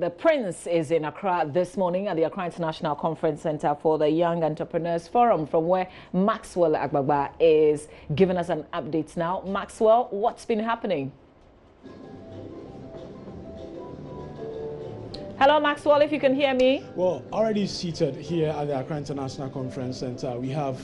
The Prince is in Accra this morning at the Accra International Conference Center for the Young Entrepreneurs Forum, from where Maxwell Agbagba is giving us an update now. Maxwell, what's been happening? Hello, Maxwell, if you can hear me. Well, already seated here at the Accra International Conference Center, we have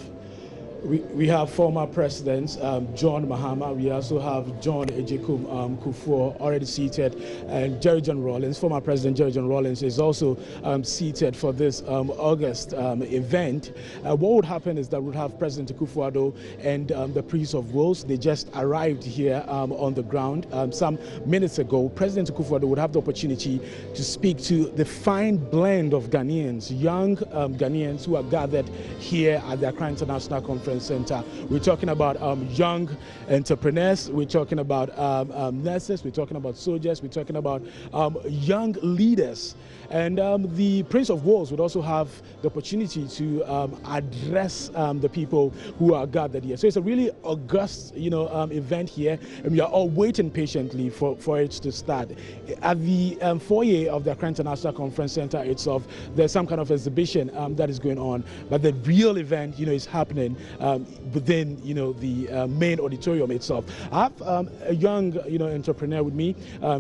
former presidents John Mahama. We also have John Ejekun Kufuor already seated, and Jerry John Rawlings, former president Jerry John Rawlings, is also seated for this August event. What would happen is that we'd have President Kufuor and the Prince of Wales. They just arrived here on the ground some minutes ago. President Kufuor would have the opportunity to speak to the fine blend of Ghanaians, young Ghanaians who are gathered here at the Accra International Conference Center. We're talking about young entrepreneurs, we're talking about nurses, we're talking about soldiers, we're talking about young leaders. And the Prince of Wales would also have the opportunity to address the people who are gathered here. So it's a really august, event here, and we are all waiting patiently for it to start. At the foyer of the Accra International Conference Center itself, there's some kind of exhibition that is going on, but the real event, is happening within, the main auditorium itself. I have a young, entrepreneur with me,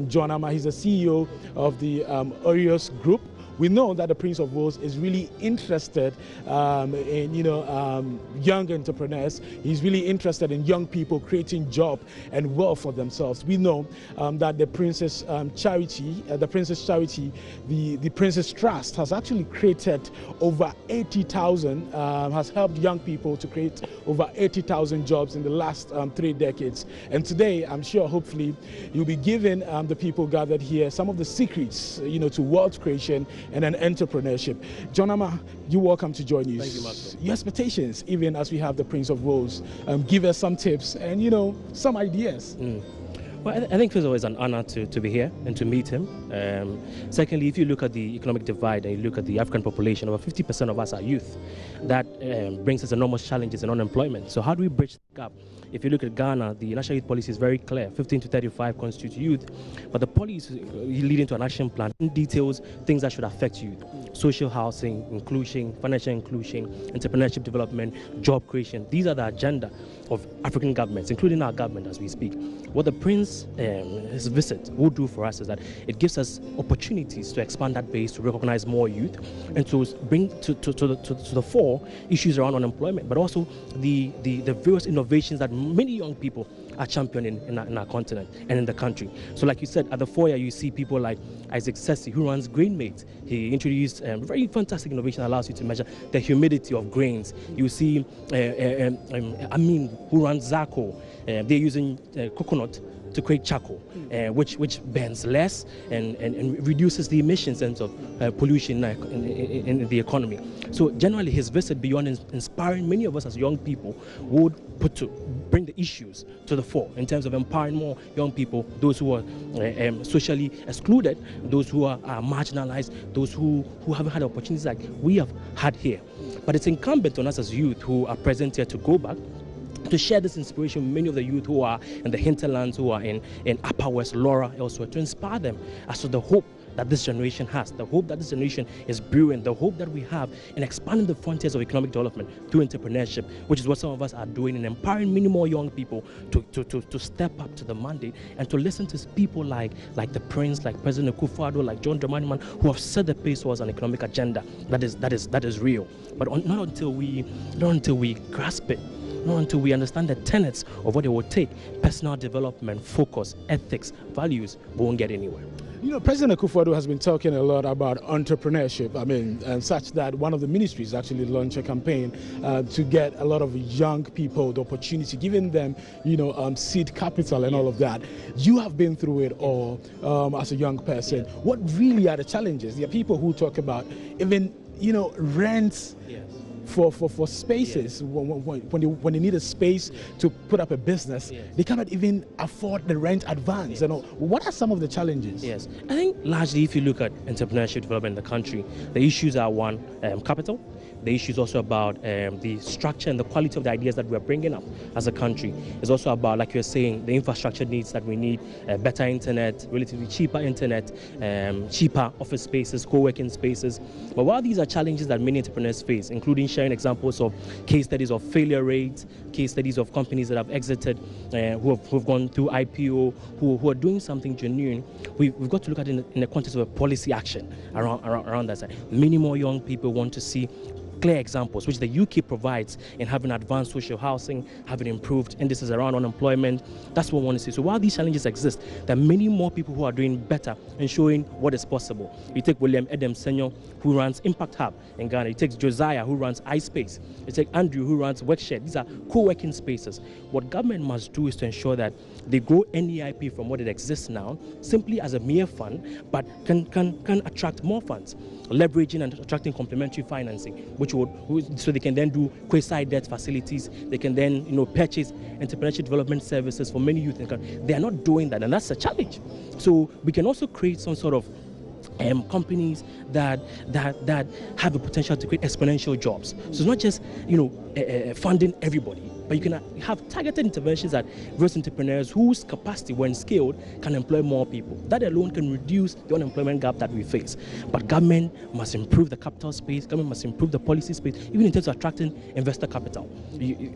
John Ama. He's the CEO of the Orios Group. We know that the Prince of Wales is really interested in, young entrepreneurs. He's really interested in young people creating job and wealth for themselves. We know that the Princess Charity, the Princess Trust has actually created over 80,000, has helped young people to create over 80,000 jobs in the last 3 decades. And today, I'm sure, hopefully, you'll be giving the people gathered here some of the secrets, to wealth creation and an entrepreneurship. John Ama, you're welcome to JoyNews. Thank you, Marco. Your expectations, even as we have the Prince of Wales, give us some tips and, some ideas. Well, I think first of all, it's an honor to be here and to meet him. Secondly, if you look at the economic divide and you look at the African population, over 50% of us are youth. That brings us enormous challenges in unemployment. So how do we bridge the gap? If you look at Ghana, the national youth policy is very clear. 15 to 35 constitute youth, but the policy leading to an action plan details things that should affect youth: social housing, inclusion, financial inclusion, entrepreneurship development, job creation. These are the agenda of African governments, including our government as we speak. What the Prince, his visit will do for us is that it gives us opportunities to expand that base, to recognize more youth, and to bring to the fore issues around unemployment, but also the various innovations that many young people are championing in our continent and in the country. So like you said, at the foyer you see people like Isaac Sessi, who runs GrainMate. He introduced a very fantastic innovation that allows you to measure the humidity of grains. You see Amin, who runs Zaco. They're using coconut to create charcoal, which burns less and reduces the emissions of pollution in the economy. So generally, his visit, beyond inspiring many of us as young people, would bring the issues to the fore in terms of empowering more young people, those who are socially excluded, those who are marginalized, those who haven't had opportunities like we have had here. But it's incumbent on us as youth who are present here to go back, to share this inspiration with many of the youth who are in the hinterlands, who are in Upper West, Laura, elsewhere, to inspire them as to the hope that this generation has, the hope that this generation is brewing, the hope that we have in expanding the frontiers of economic development through entrepreneurship, which is what some of us are doing, and empowering many more young people to step up to the mandate and to listen to people like the Prince, like President Kufuor, like John Dramani, who have set the pace towards an economic agenda that is real. But not until we grasp it, not until we understand the tenets of what it will take, personal development, focus, ethics, values, we won't get anywhere. President Kufuor has been talking a lot about entrepreneurship. And such that one of the ministries actually launched a campaign to get a lot of young people the opportunity, giving them, seed capital and all of that. You have been through it all as a young person. Yes. What really are the challenges? There are people who talk about even, rents. Yes. For spaces, when they need a space to put up a business, they cannot even afford the rent advance. What are some of the challenges? Yes, I think largely if you look at entrepreneurship development in the country, the issues are one, capital. The issue is also about the structure and the quality of the ideas that we are bringing up as a country. It's also about, like you're saying, the infrastructure needs that we need, better internet, relatively cheaper internet, cheaper office spaces, co-working spaces. But while these are challenges that many entrepreneurs face, including sharing examples of case studies of failure rates, case studies of companies that have exited, who have gone through IPO, who are doing something genuine, we've got to look at it in the context of a policy action around that side. Many more young people want to see clear examples, which the UK provides in having advanced social housing, having improved indices around unemployment. That's what we want to see. So while these challenges exist, there are many more people who are doing better and showing what is possible. You take William Edem Senior, who runs Impact Hub in Ghana. You take Josiah, who runs iSpace. You take Andrew, who runs Workshare. These are co-working spaces. What government must do is to ensure that they grow NEIP from what it exists now, simply as a mere fund, but can attract more funds, leveraging and attracting complementary financing, which so they can then do quasi-debt facilities. They can then, purchase entrepreneurship development services for many youth. They are not doing that, and that's a challenge. So we can also create some sort of companies that have the potential to create exponential jobs. So it's not just funding everybody, but you can have targeted interventions that various entrepreneurs whose capacity, when scaled, can employ more people. That alone can reduce the unemployment gap that we face. But government must improve the capital space, government must improve the policy space, even in terms of attracting investor capital.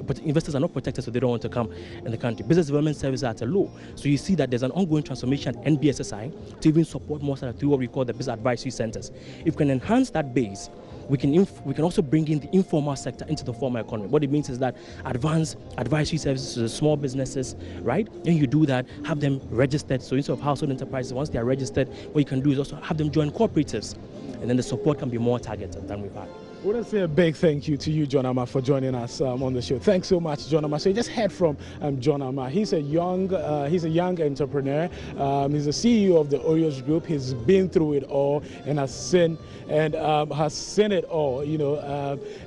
But investors are not protected, so they don't want to come in the country. Business development services are at a low. So you see that there's an ongoing transformation at NBSSI to even support more through what we call the business advisory centers. If we can enhance that base, we can also bring in the informal sector into the formal economy. What it means is that advanced advisory services to the small businesses, right? And you do that, have them registered. So instead of household enterprises, once they are registered, what you can do is also have them join cooperatives, and then the support can be more targeted than we've had. I want to say a big thank you to you, John Ama, for joining us on the show. Thanks so much, John Ama. So you just heard from John Ama. He's a young entrepreneur. He's the CEO of the Oreos Group. He's been through it all and has seen it all,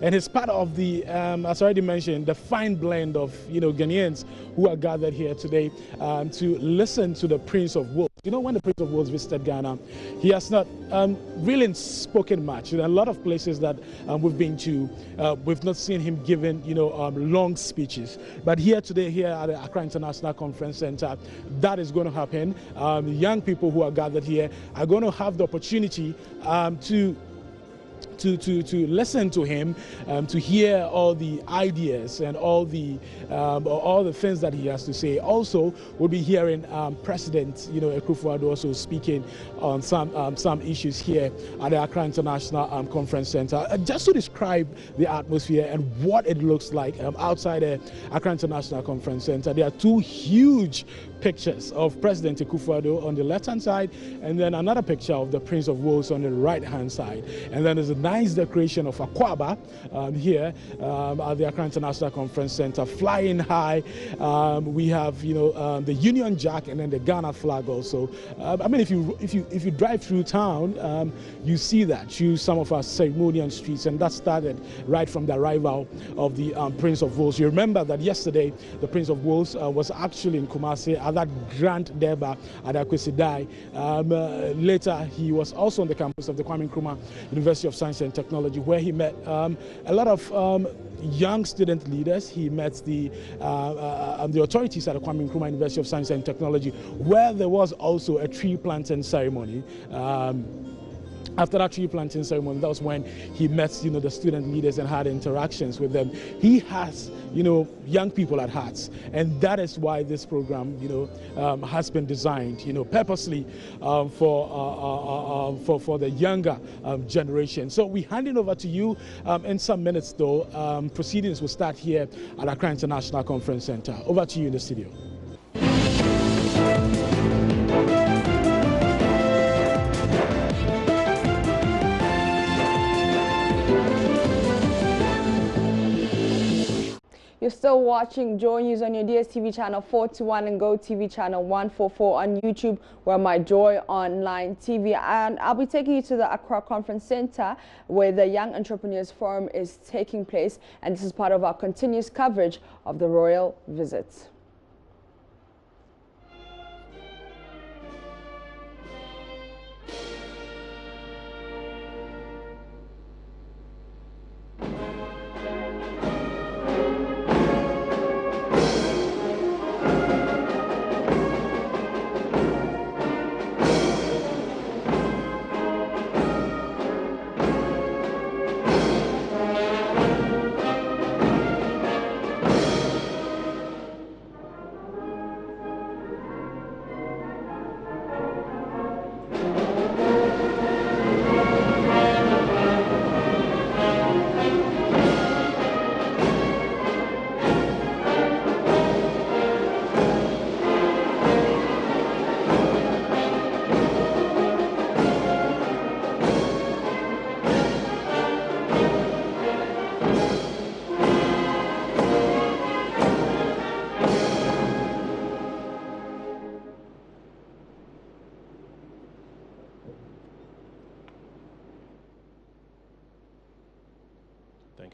and he's part of the, as I already mentioned, the fine blend of Ghanaians who are gathered here today to listen to the Prince of Wales. When the Prince of Wales visited Ghana, he has not really spoken much. In a lot of places that we've been to, we've not seen him giving, long speeches. But here today, here at the Accra International Conference Center, that is going to happen. Young people who are gathered here are going to have the opportunity to listen to him, to hear all the ideas and all the things that he has to say. Also, we'll be hearing President Akufo-Addo also speaking on some issues here at the Accra International Conference Center. Just to describe the atmosphere and what it looks like outside the Accra International Conference Center, there are two huge pictures of President Akufo-Addo on the left-hand side, and then another picture of the Prince of Wales on the right-hand side. And then there's a nice decoration of Akwaba here at the Accra International Conference Center, flying high. We have the Union Jack and then the Ghana flag also. If you drive through town, you see that through some of our ceremonial streets, and that started right from the arrival of the Prince of Wales. You remember that yesterday the Prince of Wales was actually in Kumasi at that grand derby at Akwesidai. Later, he was also on the campus of the Kwame Nkrumah University of Science and Technology, where he met a lot of young student leaders. He met the authorities at the Kwame Nkrumah University of Science and Technology, where there was also a tree planting ceremony. After that tree planting ceremony, that was when he met, the student leaders and had interactions with them. He has, young people at heart, and that is why this program, has been designed, purposely for the younger generation. So we hand it over to you in some minutes, though. Proceedings will start here at Accra International Conference Center. Over to you in the studio. You're still watching JoyNews on your DSTV channel 421 and GoTV channel 144 on YouTube. We're my Joy Online TV, and I'll be taking you to the Accra Conference Center where the Young Entrepreneurs Forum is taking place, and this is part of our continuous coverage of the royal visit.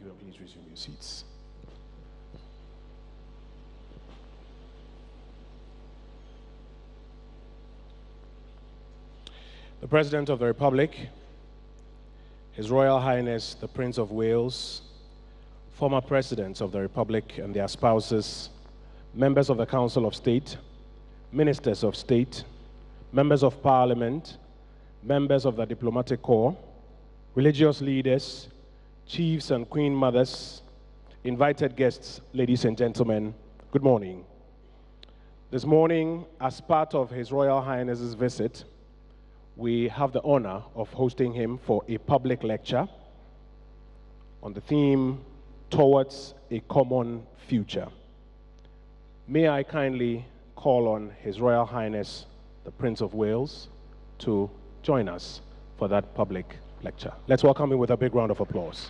you, and please resume your seats. The President of the Republic, His Royal Highness the Prince of Wales, former Presidents of the Republic and their spouses, members of the Council of State, Ministers of State, members of Parliament, members of the Diplomatic Corps, religious leaders, chiefs and queen mothers, invited guests, ladies and gentlemen, good morning. This morning, as part of His Royal Highness's visit, we have the honor of hosting him for a public lecture on the theme, Towards a Common Future. May I kindly call on His Royal Highness, the Prince of Wales, to join us for that public lecture. Let's welcome him with a big round of applause.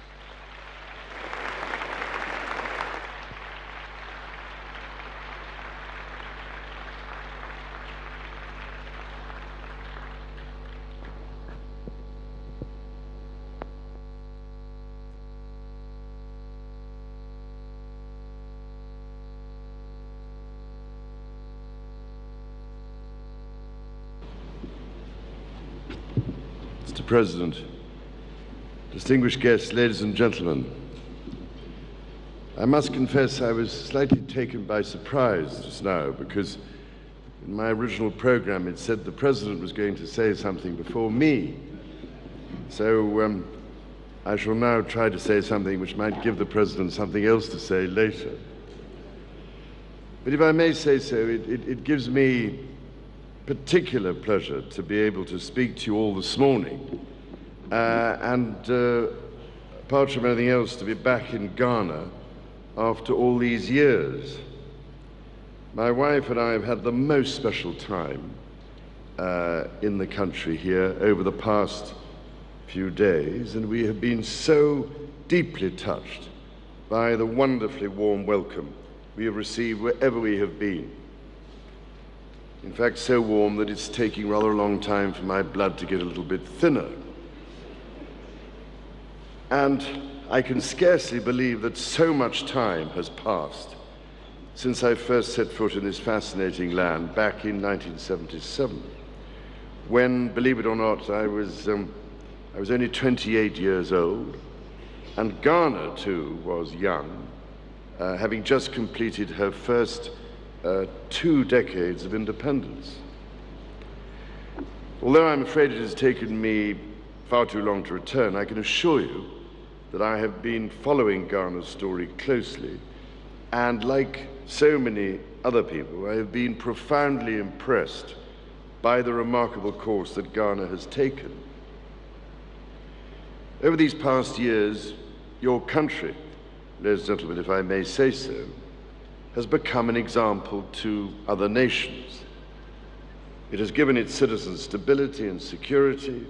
Mr. President, distinguished guests, ladies and gentlemen, I must confess I was slightly taken by surprise just now because in my original program it said the President was going to say something before me. So I shall now try to say something which might give the President something else to say later. But if I may say so, it gives me particular pleasure to be able to speak to you all this morning and apart from anything else to be back in Ghana after all these years. My wife and I have had the most special time in the country here over the past few days, and we have been so deeply touched by the wonderfully warm welcome we have received wherever we have been. In fact, so warm that it's taking rather a long time for my blood to get a little bit thinner. And I can scarcely believe that so much time has passed since I first set foot in this fascinating land back in 1977, when, believe it or not, I was only 28 years old, and Ghana, too, was young, having just completed her first 2 decades of independence. Although I'm afraid it has taken me far too long to return, I can assure you that I have been following Ghana's story closely, and like so many other people, I have been profoundly impressed by the remarkable course that Ghana has taken. Over these past years, your country, ladies and gentlemen, if I may say so, has become an example to other nations. It has given its citizens stability and security,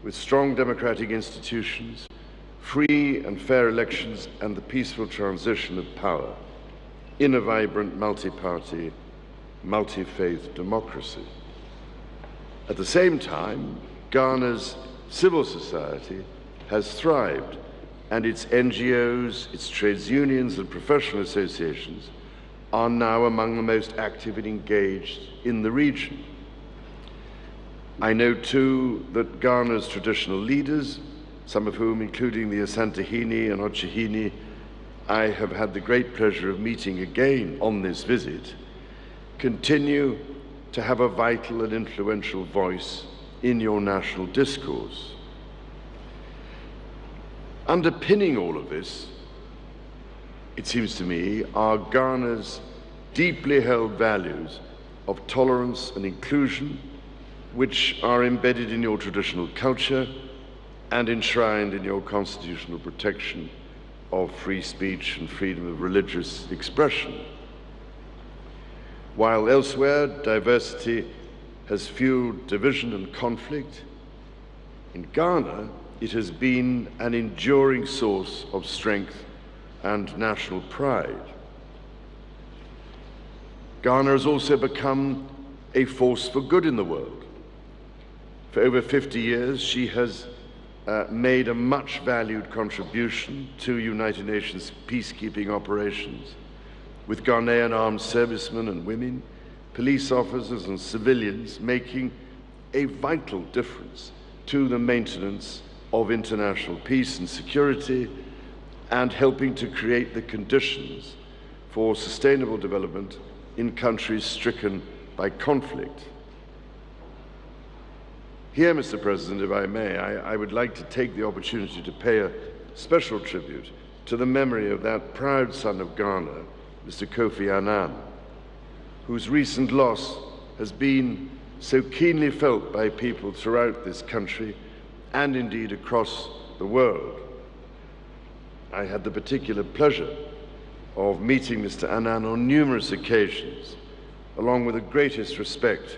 with strong democratic institutions, free and fair elections, and the peaceful transition of power in a vibrant multi-party, multi-faith democracy. At the same time, Ghana's civil society has thrived, and its NGOs, its trades unions and professional associations are now among the most active and engaged in the region. I know too that Ghana's traditional leaders, some of whom, including the Asantehene and Ochehene, I have had the great pleasure of meeting again on this visit, continue to have a vital and influential voice in your national discourse. Underpinning all of this, it seems to me, are Ghana's deeply held values of tolerance and inclusion, which are embedded in your traditional culture and enshrined in your constitutional protection of free speech and freedom of religious expression. While elsewhere diversity has fueled division and conflict, in Ghana it has been an enduring source of strength and national pride. Ghana has also become a force for good in the world. For over 50 years, she has made a much valued contribution to United Nations peacekeeping operations, with Ghanaian armed servicemen and women, police officers and civilians making a vital difference to the maintenance of international peace and security and helping to create the conditions for sustainable development in countries stricken by conflict. Here, Mr. President, if I may, I would like to take the opportunity to pay a special tribute to the memory of that proud son of Ghana, Mr. Kofi Annan, whose recent loss has been so keenly felt by people throughout this country and indeed across the world. I had the particular pleasure of meeting Mr. Annan on numerous occasions, along with the greatest respect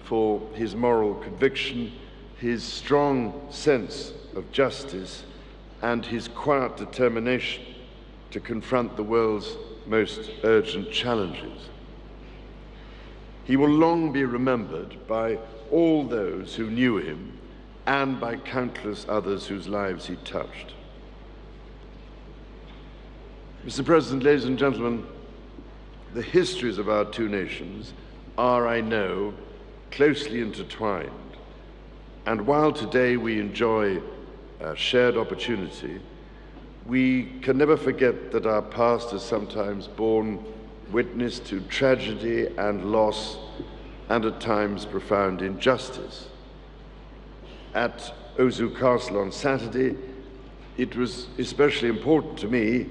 for his moral conviction, his strong sense of justice, and his quiet determination to confront the world's most urgent challenges. He will long be remembered by all those who knew him and by countless others whose lives he touched. Mr. President, ladies and gentlemen, the histories of our two nations are, I know, closely intertwined. And while today we enjoy a shared opportunity, we can never forget that our past has sometimes borne witness to tragedy and loss, and at times profound injustice. At Ozu Castle on Saturday, it was especially important to me,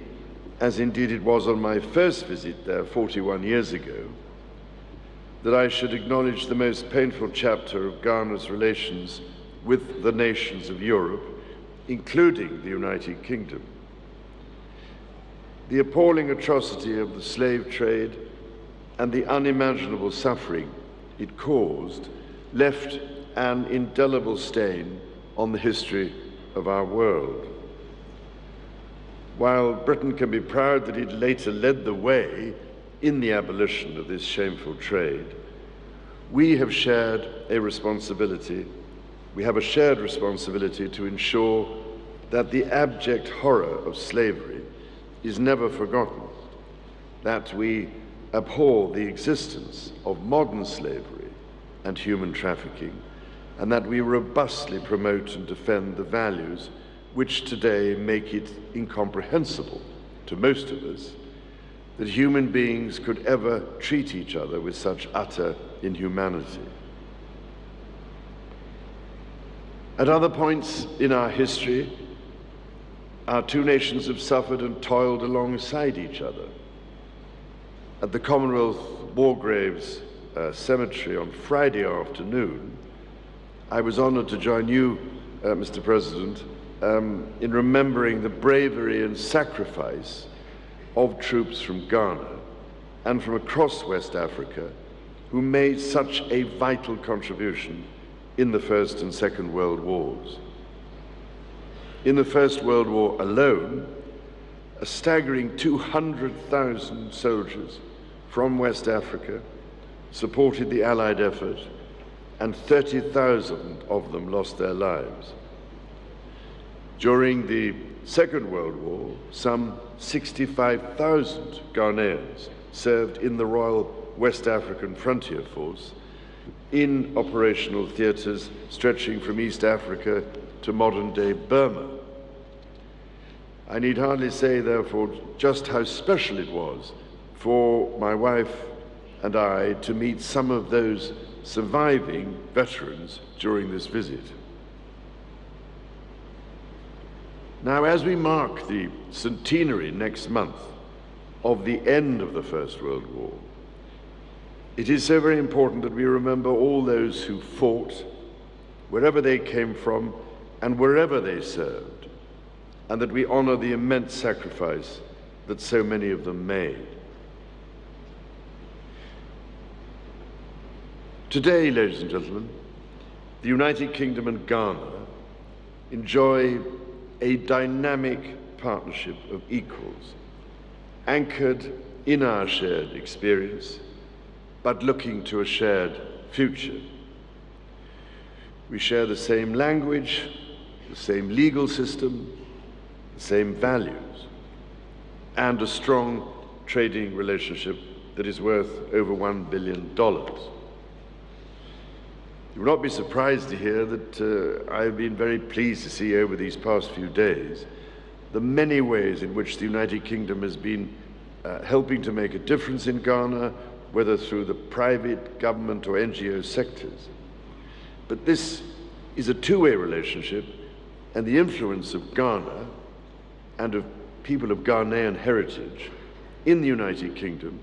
as indeed it was on my first visit there 41 years ago, that I should acknowledge the most painful chapter of Ghana's relations with the nations of Europe, including the United Kingdom. The appalling atrocity of the slave trade and the unimaginable suffering it caused left an indelible stain on the history of our world. While Britain can be proud that it later led the way in the abolition of this shameful trade, we have a shared responsibility to ensure that the abject horror of slavery is never forgotten, that we abhor the existence of modern slavery and human trafficking, and that we robustly promote and defend the values which today make it incomprehensible to most of us that human beings could ever treat each other with such utter inhumanity. At other points in our history, our two nations have suffered and toiled alongside each other. At the Commonwealth War Graves Cemetery on Friday afternoon, I was honored to join you, Mr. President, in remembering the bravery and sacrifice of troops from Ghana and from across West Africa who made such a vital contribution in the First and Second World Wars. In the First World War alone, a staggering 200,000 soldiers from West Africa supported the Allied effort, and 30,000 of them lost their lives. During the Second World War, some 65,000 Ghanaians served in the Royal West African Frontier Force in operational theaters stretching from East Africa to modern-day Burma. I need hardly say, therefore, just how special it was for my wife and I to meet some of those surviving veterans during this visit. Now, as we mark the centenary next month of the end of the First World War, it is so very important that we remember all those who fought, wherever they came from and wherever they served, and that we honor the immense sacrifice that so many of them made. Today, ladies and gentlemen, the United Kingdom and Ghana enjoy a dynamic partnership of equals, anchored in our shared experience, but looking to a shared future. We share the same language, the same legal system, the same values, and a strong trading relationship that is worth over $1 billion. You will not be surprised to hear that I have been very pleased to see over these past few days the many ways in which the United Kingdom has been helping to make a difference in Ghana, whether through the private, government or NGO sectors. But this is a two-way relationship, and the influence of Ghana and of people of Ghanaian heritage in the United Kingdom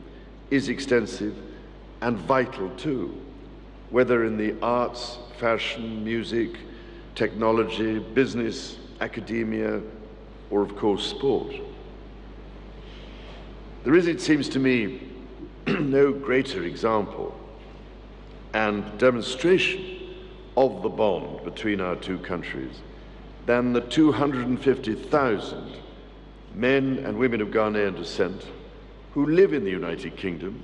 is extensive and vital too, whether in the arts, fashion, music, technology, business, academia, or of course sport. There is, it seems to me, no greater example and demonstration of the bond between our two countries than the 250,000 men and women of Ghanaian descent who live in the United Kingdom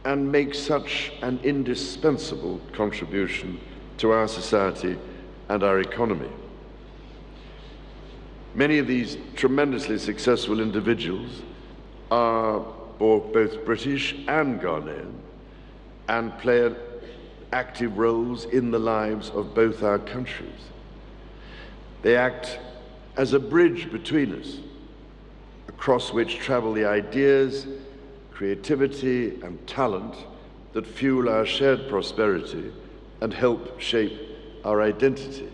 and make such an indispensable contribution to our society and our economy. Many of these tremendously successful individuals are both British and Ghanaian and play active roles in the lives of both our countries. They act as a bridge between us, across which travel the ideas, creativity and talent that fuel our shared prosperity and help shape our identity.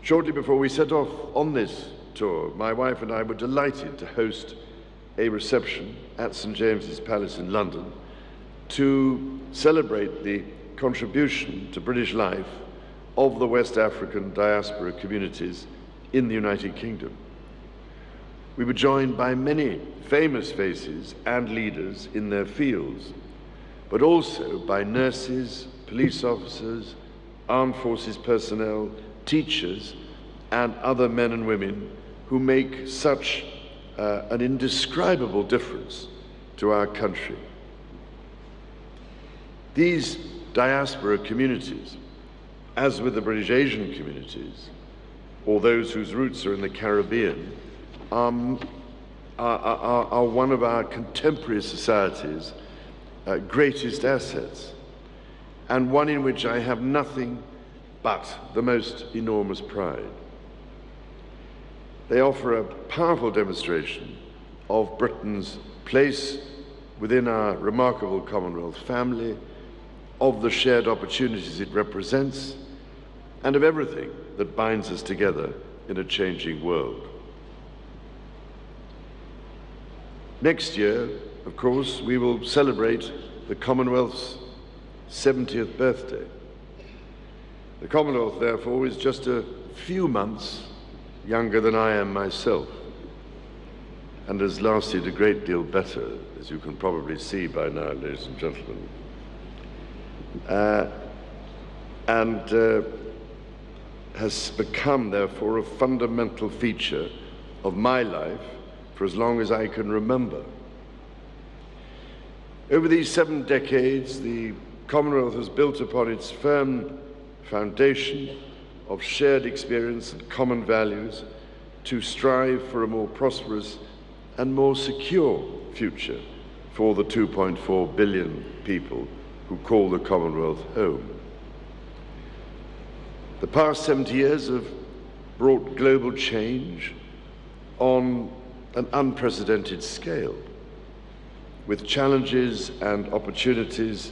Shortly before we set off on this tour, my wife and I were delighted to host a reception at St. James's Palace in London to celebrate the contribution to British life of the West African diaspora communities in the United Kingdom. We were joined by many famous faces and leaders in their fields, but also by nurses, police officers, armed forces personnel, teachers, and other men and women who make such an indescribable difference to our country. These diaspora communities, as with the British Asian communities, or those whose roots are in the Caribbean, are one of our contemporary society's greatest assets, and one in which I have nothing but the most enormous pride. They offer a powerful demonstration of Britain's place within our remarkable Commonwealth family, of the shared opportunities it represents, and of everything that binds us together in a changing world. Next year, of course, we will celebrate the Commonwealth's 70th birthday. The Commonwealth, therefore, is just a few months younger than I am myself, and has lasted a great deal better, as you can probably see by now, ladies and gentlemen. Has become, therefore, a fundamental feature of my life for as long as I can remember. Over these 7 decades, the Commonwealth has built upon its firm foundation of shared experience and common values to strive for a more prosperous and more secure future for the 2.4 billion people who call the Commonwealth home. The past 70 years have brought global change on an unprecedented scale, with challenges and opportunities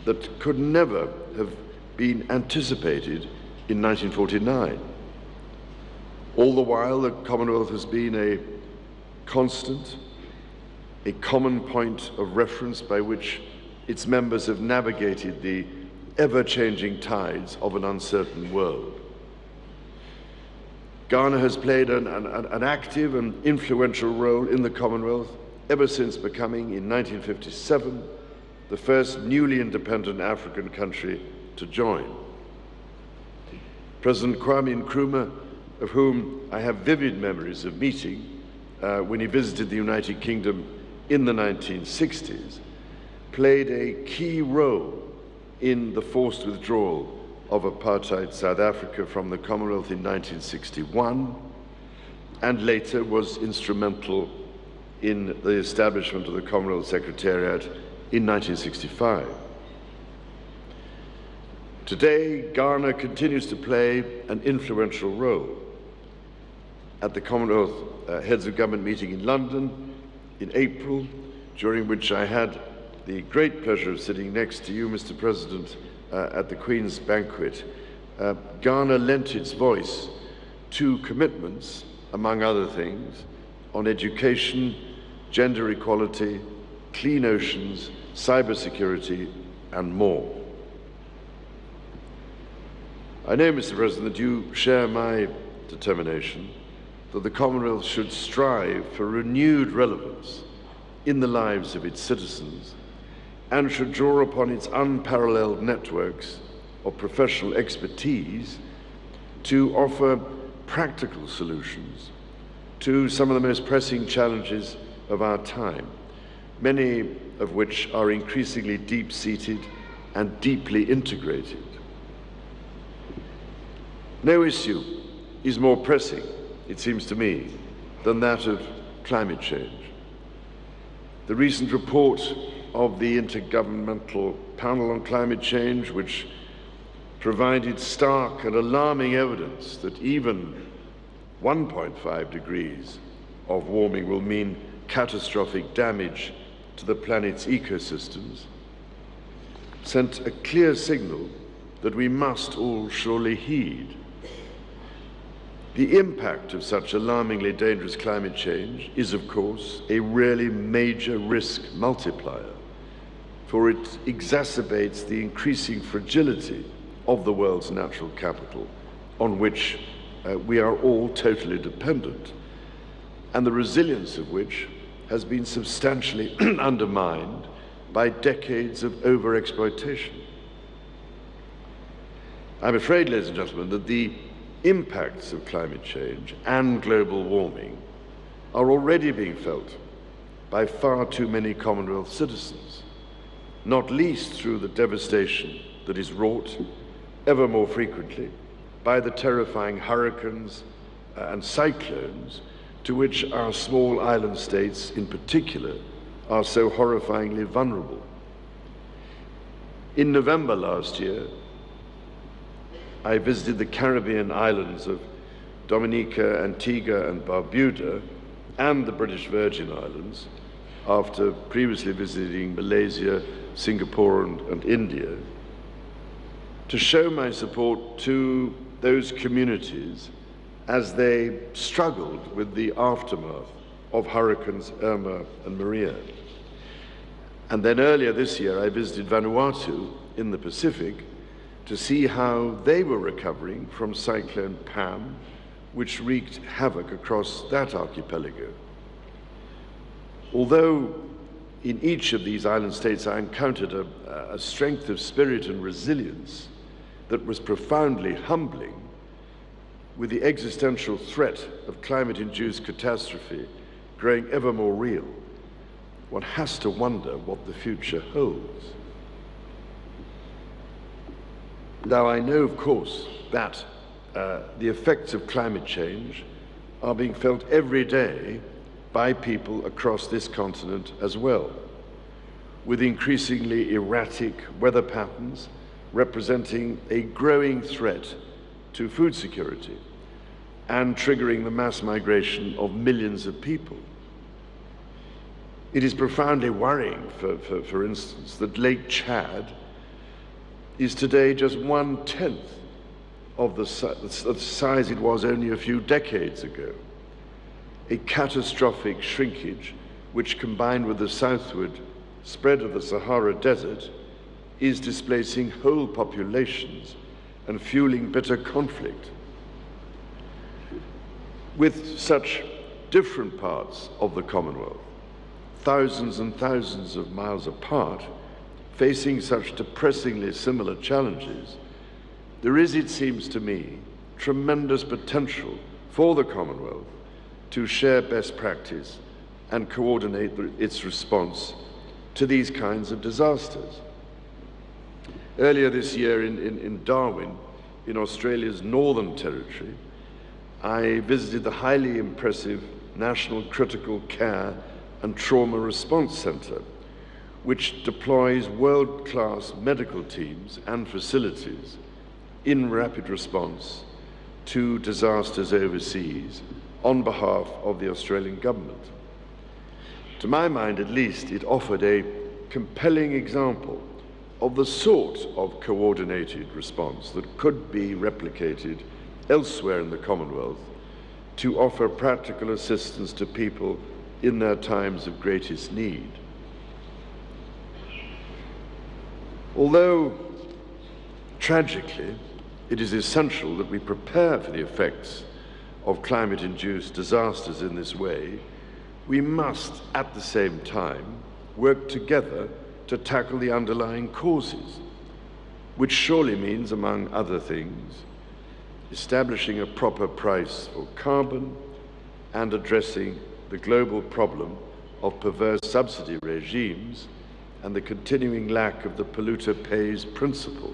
that could never have been anticipated in 1949. All the while, the Commonwealth has been a constant, a common point of reference by which its members have navigated the ever-changing tides of an uncertain world. Ghana has played an active and influential role in the Commonwealth ever since becoming, in 1957, the first newly independent African country to join. President Kwame Nkrumah, of whom I have vivid memories of meeting when he visited the United Kingdom in the 1960s, played a key role in the forced withdrawal of apartheid South Africa from the Commonwealth in 1961, and later was instrumental in the establishment of the Commonwealth Secretariat in 1965. Today, Ghana continues to play an influential role. At the Commonwealth Heads of Government meeting in London in April, during which I had the great pleasure of sitting next to you, Mr. President, at the Queen's banquet, Ghana lent its voice to commitments, among other things, on education, gender equality, clean oceans, cybersecurity, and more. I know, Mr. President, that you share my determination that the Commonwealth should strive for renewed relevance in the lives of its citizens and should draw upon its unparalleled networks of professional expertise to offer practical solutions to some of the most pressing challenges of our time, many of which are increasingly deep-seated and deeply integrated. No issue is more pressing, it seems to me, than that of climate change. The recent report of the Intergovernmental Panel on Climate Change, which provided stark and alarming evidence that even 1.5 degrees of warming will mean catastrophic damage to the planet's ecosystems, sent a clear signal that we must all surely heed. The impact of such alarmingly dangerous climate change is, of course, a really major risk multiplier, for it exacerbates the increasing fragility of the world's natural capital, on which we are all totally dependent, and the resilience of which has been substantially undermined by decades of overexploitation. I'm afraid, ladies and gentlemen, that the impacts of climate change and global warming are already being felt by far too many Commonwealth citizens, not least through the devastation that is wrought ever more frequently by the terrifying hurricanes and cyclones to which our small island states in particular are so horrifyingly vulnerable. In November last year, I visited the Caribbean islands of Dominica, Antigua and Barbuda and the British Virgin Islands after previously visiting Malaysia, Singapore and India, to show my support to those communities as they struggled with the aftermath of Hurricanes Irma and Maria. And then earlier this year, I visited Vanuatu in the Pacific to see how they were recovering from Cyclone Pam, which wreaked havoc across that archipelago. Although in each of these island states I encountered a strength of spirit and resilience that was profoundly humbling, with the existential threat of climate-induced catastrophe growing ever more real, one has to wonder what the future holds. Now, I know, of course, that the effects of climate change are being felt every day by people across this continent as well, with increasingly erratic weather patterns representing a growing threat to food security and triggering the mass migration of millions of people. It is profoundly worrying, for instance, that Lake Chad is today just 1/10 of the size it was only a few decades ago. A catastrophic shrinkage which, combined with the southward spread of the Sahara Desert, is displacing whole populations and fueling bitter conflict. With such different parts of the Commonwealth, thousands and thousands of miles apart, facing such depressingly similar challenges, there is, it seems to me, tremendous potential for the Commonwealth to share best practice and coordinate its response to these kinds of disasters. Earlier this year in Darwin, in Australia's Northern Territory, I visited the highly impressive National Critical Care and Trauma Response Centre, which deploys world-class medical teams and facilities in rapid response to disasters overseas on behalf of the Australian government. To my mind, at least, it offered a compelling example of the sort of coordinated response that could be replicated elsewhere in the Commonwealth to offer practical assistance to people in their times of greatest need. Although, tragically, it is essential that we prepare for the effects of climate-induced disasters in this way, we must, at the same time, work together to tackle the underlying causes, which surely means, among other things, establishing a proper price for carbon and addressing the global problem of perverse subsidy regimes and the continuing lack of the polluter pays principle.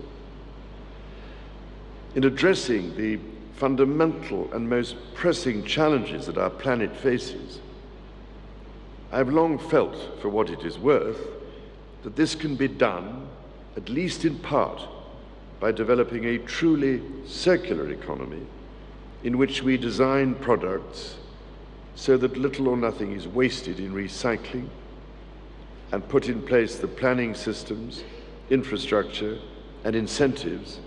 In addressing the fundamental and most pressing challenges that our planet faces, I have long felt, for what it is worth, that this can be done, at least in part, by developing a truly circular economy in which we design products so that little or nothing is wasted in recycling and put in place the planning systems, infrastructure, and incentives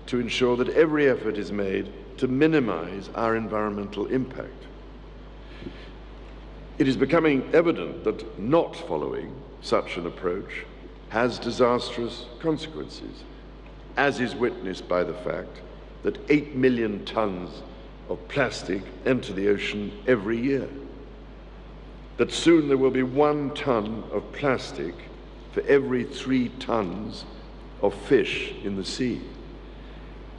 to ensure that every effort is made to minimize our environmental impact. It is becoming evident that not following such an approach has disastrous consequences, as is witnessed by the fact that 8 million tons of plastic enter the ocean every year, that soon there will be 1 ton of plastic for every 3 tons of fish in the sea,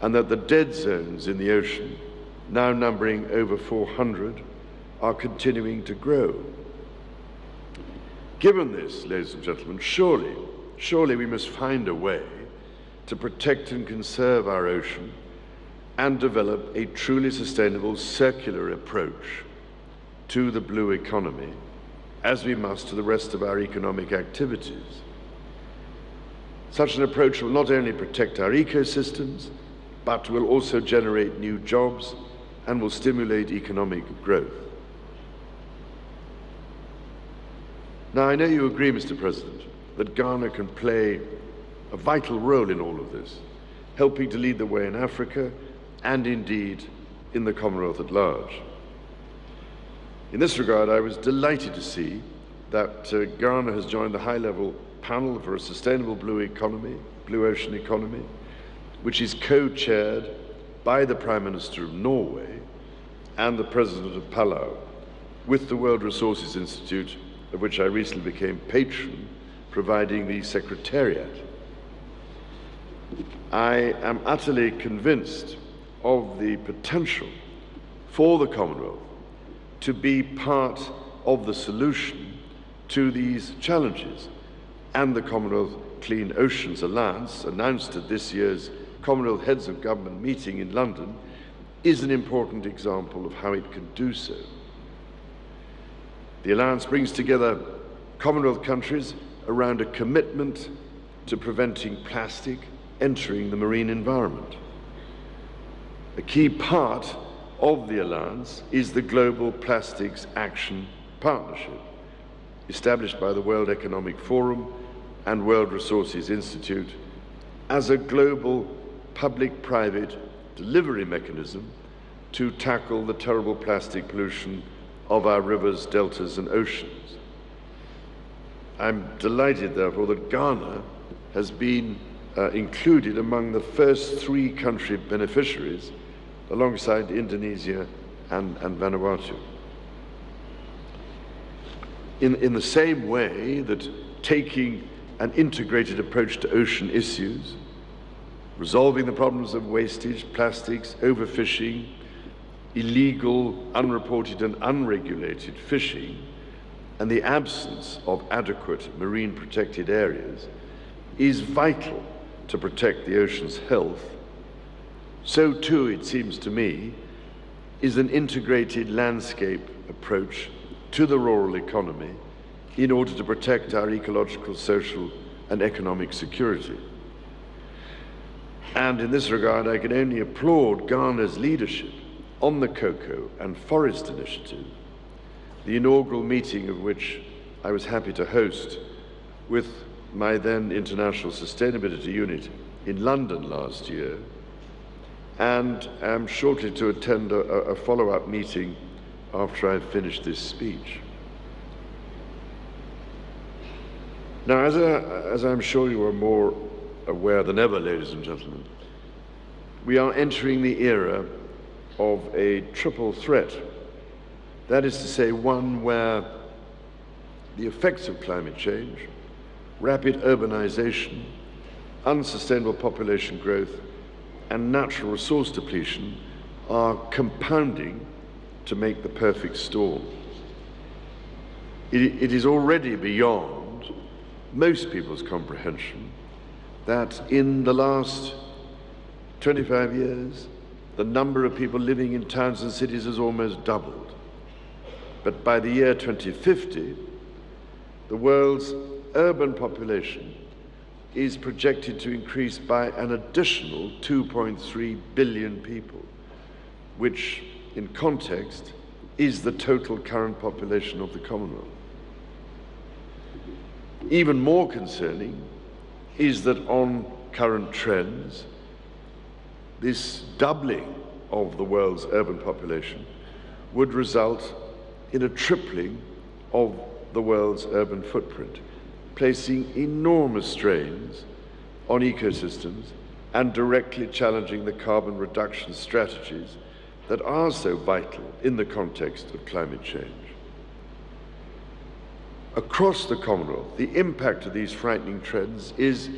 and that the dead zones in the ocean, now numbering over 400, are continuing to grow. Given this, ladies and gentlemen, surely we must find a way to protect and conserve our ocean and develop a truly sustainable circular approach to the blue economy, as we must to the rest of our economic activities. Such an approach will not only protect our ecosystems, but will also generate new jobs and will stimulate economic growth. Now, I know you agree, Mr. President, that Ghana can play a vital role in all of this, helping to lead the way in Africa and indeed in the Commonwealth at large. In this regard, I was delighted to see that Ghana has joined the high-level panel for a sustainable blue economy, blue ocean economy, which is co-chaired by the Prime Minister of Norway and the President of Palau, with the World Resources Institute, of which I recently became patron, providing the secretariat. I am utterly convinced of the potential for the Commonwealth to be part of the solution to these challenges, and the Commonwealth Clean Oceans Alliance, announced at this year's Commonwealth Heads of Government meeting in London, is an important example of how it can do so. The Alliance brings together Commonwealth countries around a commitment to preventing plastic entering the marine environment. A key part of the Alliance is the Global Plastics Action Partnership, established by the World Economic Forum and World Resources Institute as a global public-private delivery mechanism to tackle the terrible plastic pollution of our rivers, deltas, and oceans. I'm delighted, therefore, that Ghana has been included among the first 3 country beneficiaries, alongside Indonesia and Vanuatu. In the same way that taking an integrated approach to ocean issues, resolving the problems of wastage, plastics, overfishing, illegal, unreported and unregulated fishing, and the absence of adequate marine protected areas is vital to protect the ocean's health, so too, it seems to me, is an integrated landscape approach to the rural economy in order to protect our ecological, social, and economic security. And in this regard, I can only applaud Ghana's leadership on the cocoa and forest initiative, the inaugural meeting of which I was happy to host with my then International Sustainability Unit in London last year, and am shortly to attend a follow-up meeting after I've finished this speech. Now, as I'm sure you are more aware than ever, ladies and gentlemen, we are entering the era of a triple threat. That is to say, one where the effects of climate change, rapid urbanization, unsustainable population growth, and natural resource depletion are compounding to make the perfect storm. It is already beyond most people's comprehension that in the last 25 years, the number of people living in towns and cities has almost doubled. But by the year 2050, the world's urban population is projected to increase by an additional 2.3 billion people, which, in context, is the total current population of the Commonwealth. Even more concerning is that on current trends, this doubling of the world's urban population would result in a tripling of the world's urban footprint, placing enormous strains on ecosystems and directly challenging the carbon reduction strategies that are so vital in the context of climate change. Across the Commonwealth, the impact of these frightening trends is,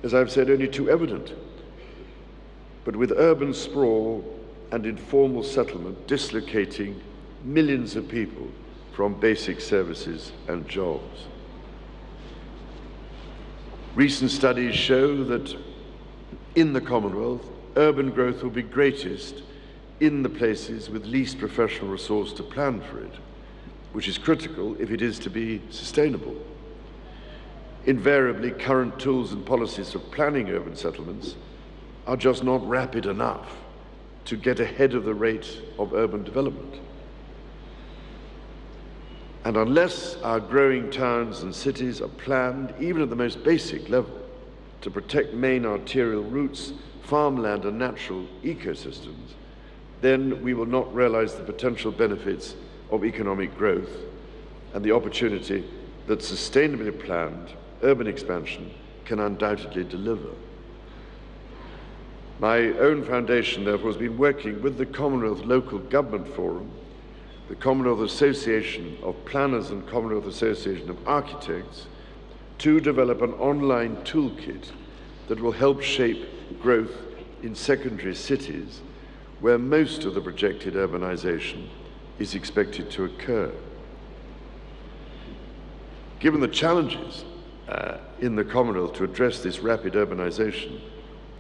as I've said, only too evident. But with urban sprawl and informal settlement dislocating millions of people from basic services and jobs. Recent studies show that in the Commonwealth, urban growth will be greatest in the places with least professional resource to plan for it, which is critical if it is to be sustainable. Invariably, current tools and policies for planning urban settlements are just not rapid enough to get ahead of the rate of urban development. And unless our growing towns and cities are planned, even at the most basic level, to protect main arterial routes, farmland and natural ecosystems, then we will not realize the potential benefits of economic growth and the opportunity that sustainably planned urban expansion can undoubtedly deliver. My own foundation, therefore, has been working with the Commonwealth Local Government Forum, the Commonwealth Association of Planners and Commonwealth Association of Architects to develop an online toolkit that will help shape growth in secondary cities where most of the projected urbanization is expected to occur. Given the challenges in the Commonwealth to address this rapid urbanization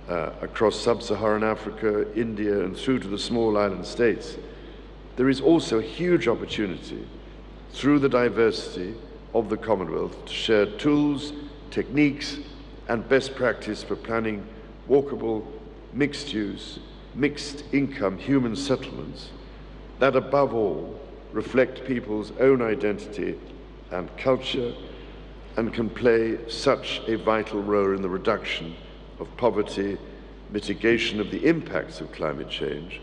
across sub-Saharan Africa, India, and through to the small island states, there is also a huge opportunity through the diversity of the Commonwealth to share tools, techniques, and best practice for planning walkable, mixed-use, mixed-income human settlements that, above all, reflect people's own identity and culture and can play such a vital role in the reduction of poverty, mitigation of the impacts of climate change,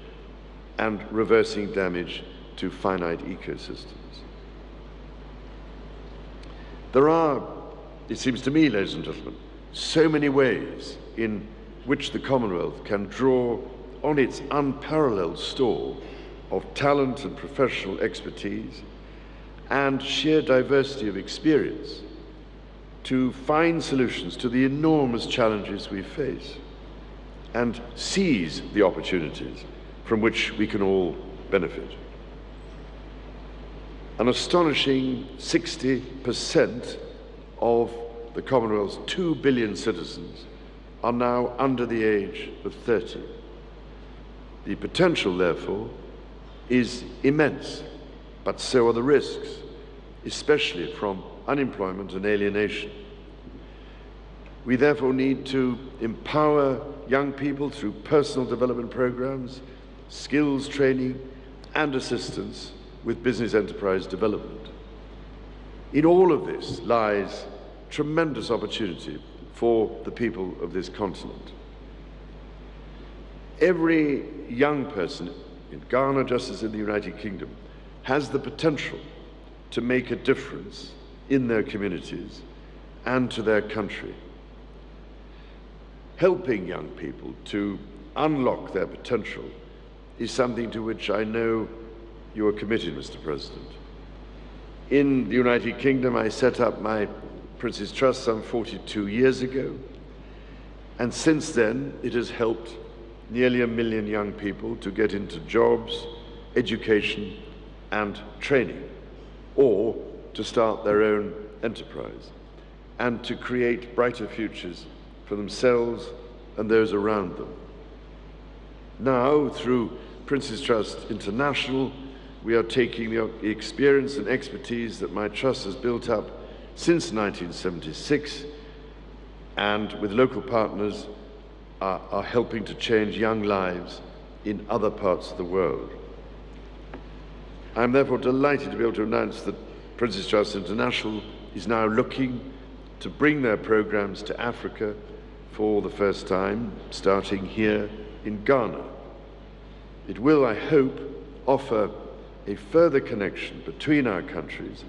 and reversing damage to finite ecosystems. There are, it seems to me, ladies and gentlemen, so many ways in which the Commonwealth can draw on its unparalleled store of talent and professional expertise and sheer diversity of experience to find solutions to the enormous challenges we face and seize the opportunities from which we can all benefit. An astonishing 60% of the Commonwealth's 2 billion citizens are now under the age of 30. The potential, therefore, is immense, but so are the risks, especially from unemployment and alienation. We therefore need to empower young people through personal development programs, skills training, and assistance with business enterprise development. In all of this lies tremendous opportunity for the people of this continent. Every young person in Ghana, just as in the United Kingdom, has the potential to make a difference in their communities and to their country. Helping young people to unlock their potential is something to which I know you are committed, Mr. President. In the United Kingdom, I set up my Prince's Trust some 42 years ago, and since then it has helped nearly 1 million young people to get into jobs, education, and training, or to start their own enterprise, and to create brighter futures for themselves and those around them. Now, through Prince's Trust International, we are taking the experience and expertise that my trust has built up since 1976, and with local partners are helping to change young lives in other parts of the world. I'm therefore delighted to be able to announce that Prince's Trust International is now looking to bring their programs to Africa for the first time, starting here in Ghana. It will, I hope, offer a further connection between our countries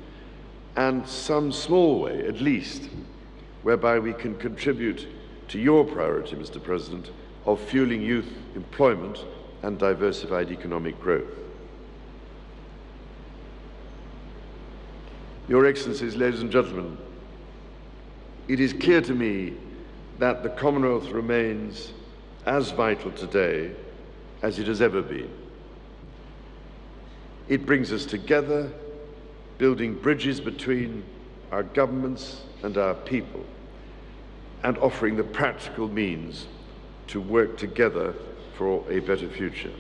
and some small way, at least, whereby we can contribute to your priority, Mr. President, of fueling youth employment and diversified economic growth. Your Excellencies, ladies and gentlemen, it is clear to me that the Commonwealth remains as vital today as it has ever been. It brings us together, building bridges between our governments and our people, and offering the practical means to work together for a better future.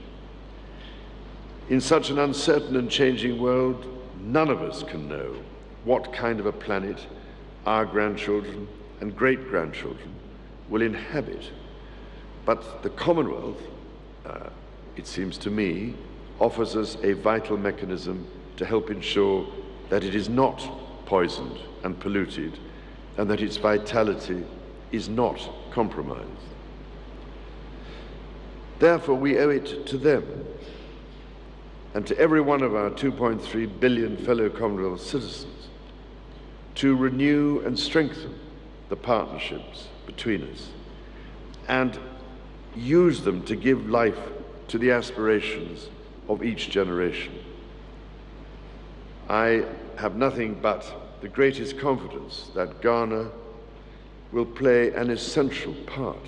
In such an uncertain and changing world, none of us can know what kind of a planet our grandchildren and great-grandchildren will inhabit. But the Commonwealth, it seems to me, offers us a vital mechanism to help ensure that it is not poisoned and polluted, and that its vitality is not compromised. Therefore, we owe it to them and to every one of our 2.3 billion fellow Commonwealth citizens to renew and strengthen the partnerships between us and use them to give life to the aspirations of each generation. I have nothing but the greatest confidence that Ghana will play an essential part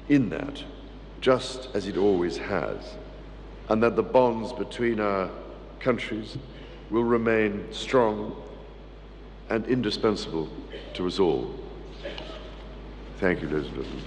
in that, just as it always has, and that the bonds between our countries will remain strong and indispensable to us all. Thank you, ladies and gentlemen.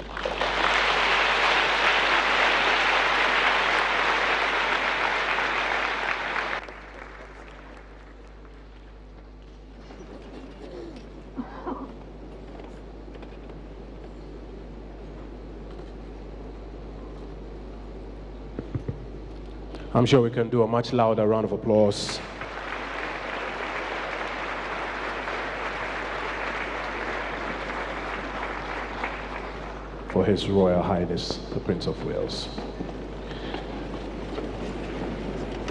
I'm sure we can do a much louder round of applause. For His Royal Highness, the Prince of Wales.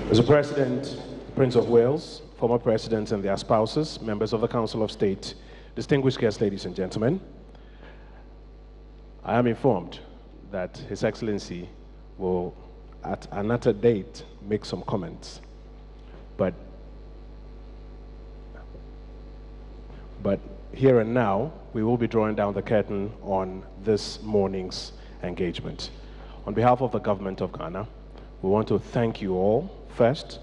Mr. President, Prince of Wales, former presidents and their spouses, members of the Council of State, distinguished guests, ladies and gentlemen, I am informed that His Excellency will at another date make some comments, but here and now we will be drawing down the curtain on this morning's engagement. On behalf of the government of Ghana, we want to thank you all. First,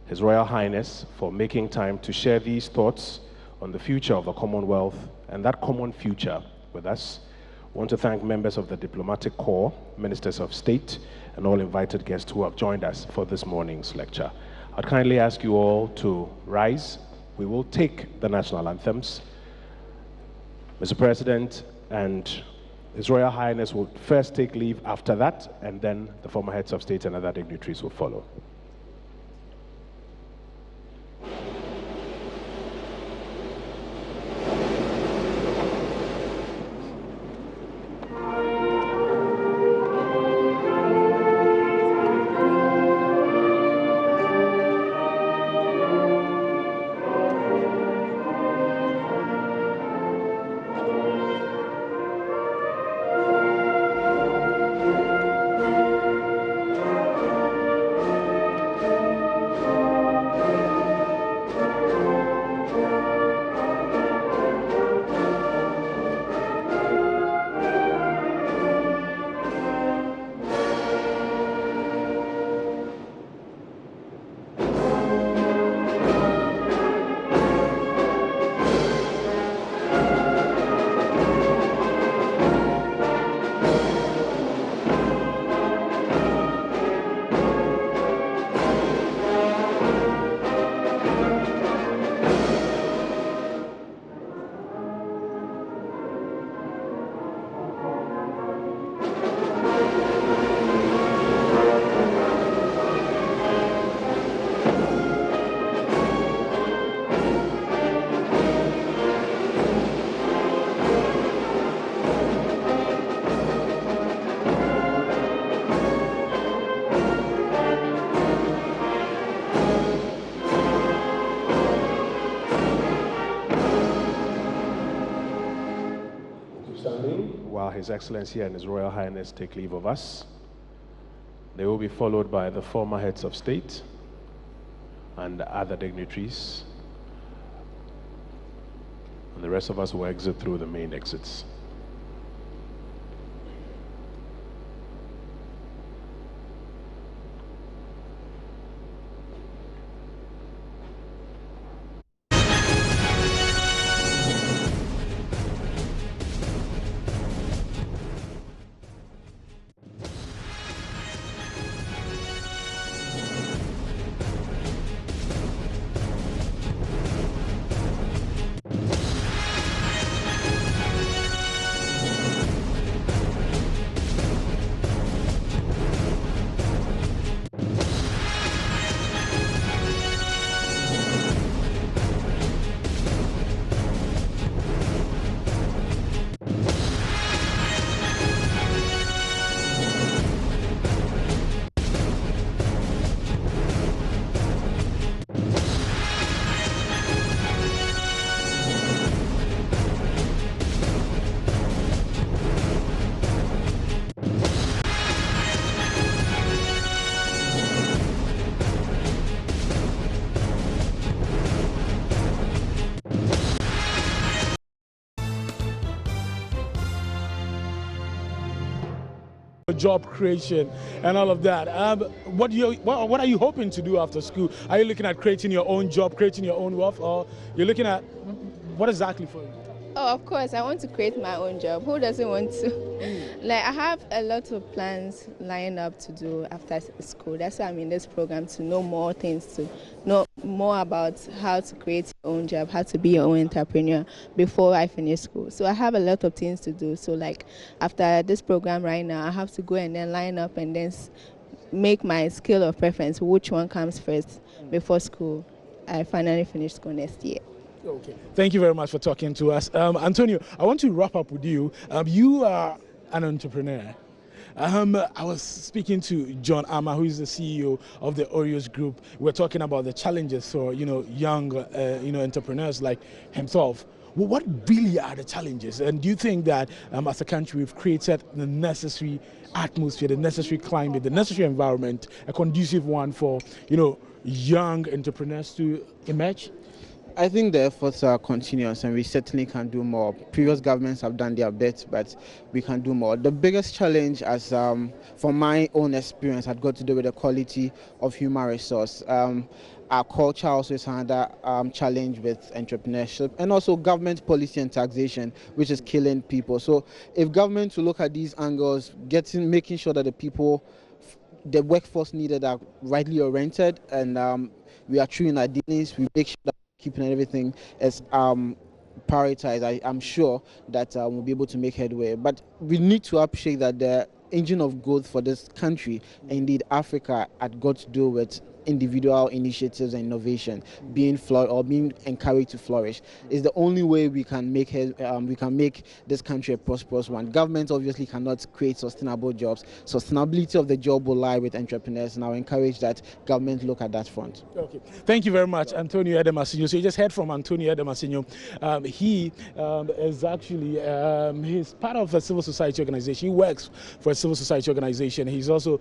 His Royal Highness, for making time to share these thoughts on the future of the Commonwealth and that common future with us. I want to thank members of the diplomatic corps, ministers of state, and all invited guests who have joined us for this morning's lecture. I'd kindly ask you all to rise. We will take the national anthems. Mr. President and His Royal Highness will first take leave after that, and then the former heads of state and other dignitaries will follow. While His Excellency and His Royal Highness take leave of us, they will be followed by the former heads of state and other dignitaries, and the rest of us will exit through the main exits. Job creation and all of that. What are you hoping to do after school? Are you looking at creating your own job, creating your own wealth, or you're looking at what exactly for you? Oh, of course, I want to create my own job. Who doesn't want to? Like, I have a lot of plans lined up to do after school. That's why I'm in this program, to know more things, to know more about how to create your own job, how to be your own entrepreneur before I finish school. So I have a lot of things to do. So like after this program right now, I have to go and then line up and then make my scale of preference, which one comes first before school. I finally finish school next year. Okay. Thank you very much for talking to us. Antonio, I want to wrap up with you. You are an entrepreneur. I was speaking to John Ama, who is the CEO of the Oreos Group. We're talking about the challenges for young entrepreneurs like himself. Well, what really are the challenges? And do you think that as a country we've created the necessary atmosphere, the necessary climate, the necessary environment, a conducive one for young entrepreneurs to emerge? I think the efforts are continuous and we certainly can do more. Previous governments have done their bit, but we can do more. The biggest challenge, as from my own experience, had got to do with the quality of human resource. Our culture also is another challenge with entrepreneurship, and also government policy and taxation, which is killing people. So if government to look at these angles, making sure that the workforce needed are rightly oriented, and we are true in our dealings, we make sure that keeping everything as prioritized, I'm sure that we'll be able to make headway. But we need to appreciate that the engine of growth for this country, and indeed Africa, had got to do with individual initiatives and innovation being encouraged to flourish. Is the only way we can make this country a prosperous one. Government obviously cannot create sustainable jobs. Sustainability of the job will lie with entrepreneurs, and I'll encourage that government look at that front. Okay, thank you very much, Antonio Edemasinho. So you just heard from Antonio Edemasinho. He is actually he's part of a civil society organization. He works for a civil society organization. He's also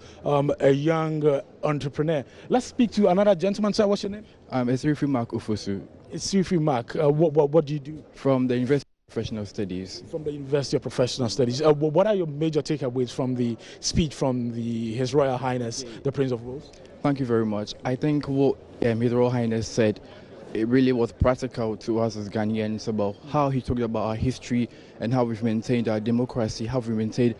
a young entrepreneur. Let's speak to another gentleman. Sir, what's your name? It's Rifi Mark Ufosu. It's Rifi Mark. What do you do? From the University of Professional Studies. From the University of Professional Studies. What are your major takeaways from the speech from His Royal Highness, the Prince of Wales? Thank you very much. I think what His Royal Highness said, it really was practical to us as Ghanaians about how he talked about our history and how we've maintained our democracy, how we've maintained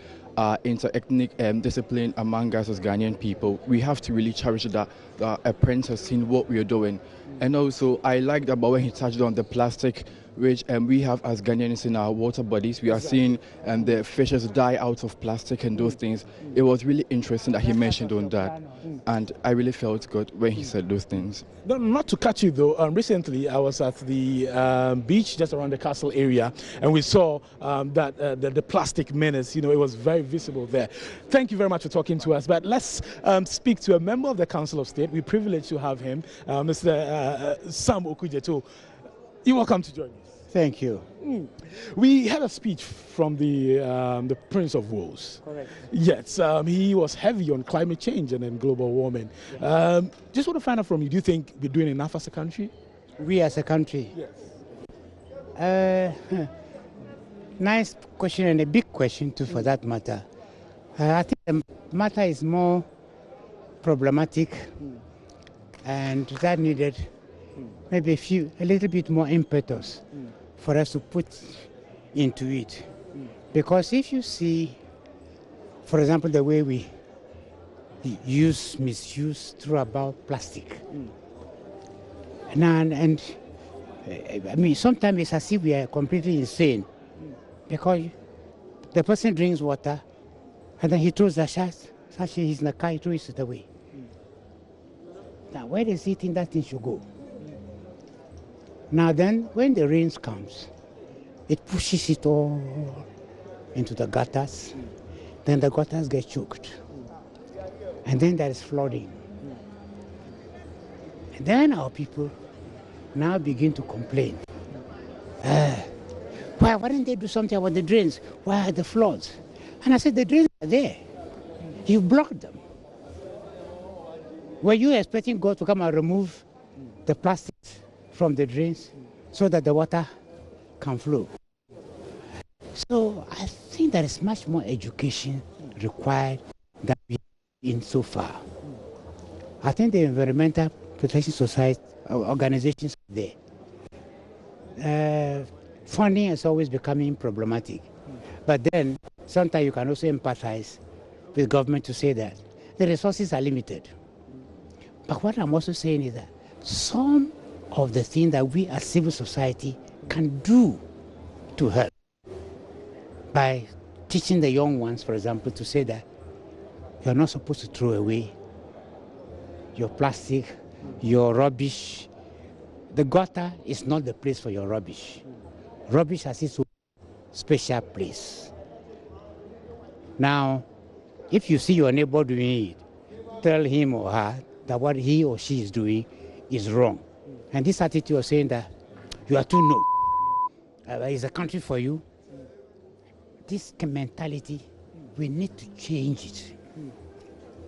inter-ethnic discipline among us as Ghanaian people. We have to really cherish that a prince has seen what we are doing. And also, I liked about when he touched on the plastic, which we have as Ghanaians in our water bodies. We are seeing the fishes die out of plastic and those things. It was really interesting that he mentioned on that. And I really felt good when he said those things. No, not to catch you though, recently I was at the beach just around the castle area, and we saw that the plastic menace, it was very visible there. Thank you very much for talking to us. But let's speak to a member of the Council of State. We're privileged to have him, Mr. Sam Okujeto. You're welcome to join us. Thank you. We had a speech from the Prince of Wales. Correct. Yes, he was heavy on climate change and then global warming. Just want to find out from you, do you think we're doing enough as a country? We as a country? Yes. Nice question, and a big question too for that matter. I think the matter is more problematic and that needed maybe a little bit more impetus for us to put into it. Because if you see, for example, the way we misuse through about plastic. And I mean, sometimes it's as if we are completely insane. Because the person drinks water and then he throws the sachet, he's in the car, he throws it away. Now, where does he think that thing should go? Now then, when the rains comes, it pushes it all into the gutters. Then the gutters get choked. And then there is flooding. And then our people now begin to complain. Why didn't they do something about the drains? Why are the floods? And I said, the drains are there. You blocked them. Were you expecting God to come and remove the plastic from the drains so that the water can flow? So I think there is much more education required than we have in so far. I think the environmental protection society organizations are there. Funding is always becoming problematic. But then sometimes you can also empathize with government to say that the resources are limited. But what I'm also saying is that some of the things that we as civil society can do to help by teaching the young ones, for example, to say that you're not supposed to throw away your plastic, your rubbish. The gutter is not the place for your rubbish. Rubbish has its own special place. Now, if you see your neighbor doing it, tell him or her that what he or she is doing is wrong. And this attitude of saying that you are too no, is a country for you, this mentality, we need to change it.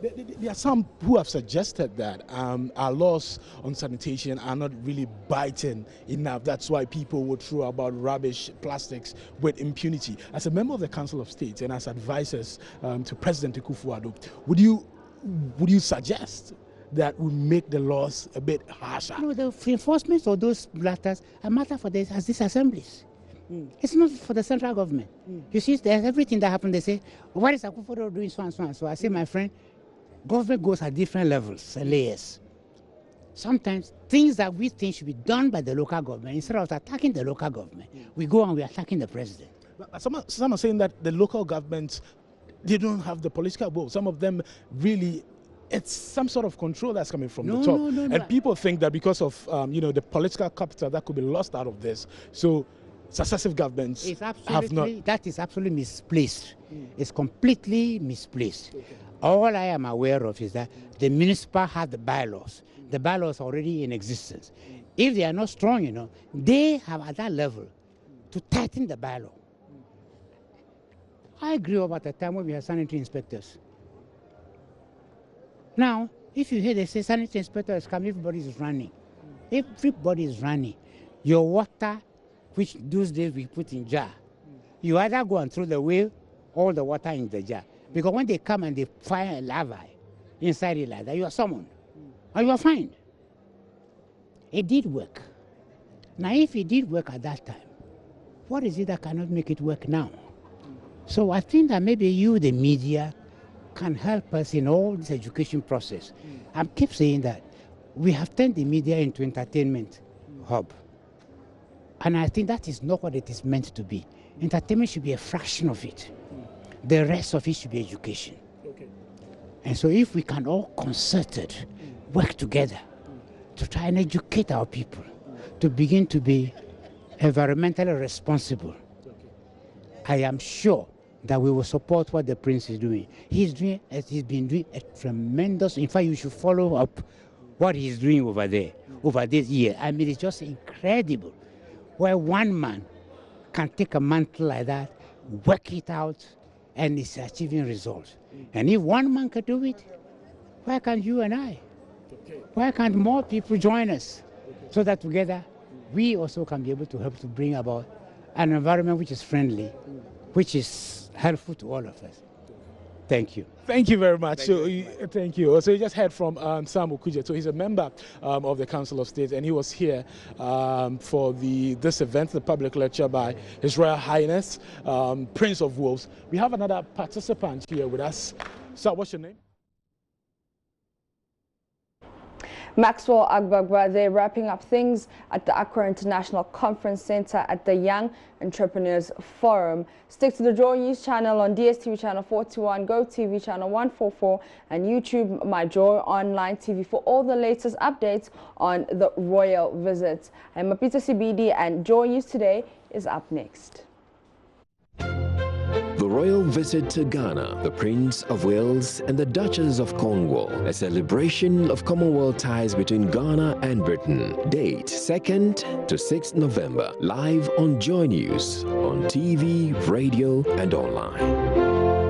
There are some who have suggested that our laws on sanitation are not really biting enough. That's why people would throw about rubbish, plastics with impunity. As a member of the Council of State and as advisors to President Akufo-Addo, would you suggest that we make the laws a bit harsher? No, the enforcement of those matters are matter for these assemblies. It's not for the central government. You see, there's everything that happens. They say, what is Akufo-Addo doing so and so and so? I say, my friend, government goes at different levels and layers. Sometimes things that we think should be done by the local government, instead of attacking the local government, we go and we're attacking the president. But some are saying that the local governments, they don't have the political will. Some of them really, it's some sort of control that's coming from the top. And people think that because of the political capital that could be lost out of this, so successive governments have not. That is absolutely misplaced. It's completely misplaced. Okay. All I am aware of is that the municipal have the bylaws. The bylaws are already in existence. If they are not strong enough, they have at that level to tighten the bylaw. I grew up at a time when we had sanitary inspectors. Now, if you hear they say sanitary inspectors come, everybody is running. Everybody is running. Your water, which those days we put in jar, you either go and throw away all the water in the jar. Because when they come and they fire a lava inside it like that, you are summoned. Or you are fined. It did work. Now, if it did work at that time, what is it that cannot make it work now? So I think that maybe you, the media, can help us in all this education process. I keep saying that we have turned the media into entertainment hub. And I think that is not what it is meant to be. Entertainment should be a fraction of it. The rest of it should be education. Okay. And so if we can all concerted work together to try and educate our people to begin to be environmentally responsible, I am sure that we will support what the Prince is doing. He's been doing a tremendous, in fact, you should follow up what he's doing over there, over this year. I mean, it's just incredible where one man can take a mantle like that, work it out, and it's achieving results. And if one man can do it, why can't you and I? Why can't more people join us? So that together, we also can be able to help to bring about an environment which is friendly, which is helpful to all of us. Thank you. Thank you very much. Thank you. So you just heard from Sam Okudje. So he's a member of the Council of State, and he was here for this event, the public lecture by His Royal Highness, Prince of Wales. We have another participant here with us. Sir, what's your name? Maxwell Agbagba, they're wrapping up things at the Accra International Conference Center at the Young Entrepreneurs Forum. Stick to the JoyNews channel on DSTV channel 41, GoTV channel 144, and YouTube My Joy Online TV for all the latest updates on the royal visit. I'm Mapita CBD, and JoyNews Today is up next. The royal visit to Ghana, the Prince of Wales and the Duchess of Cornwall, a celebration of Commonwealth ties between Ghana and Britain. Date 2nd to 6th November, live on JoyNews, on TV, radio and online.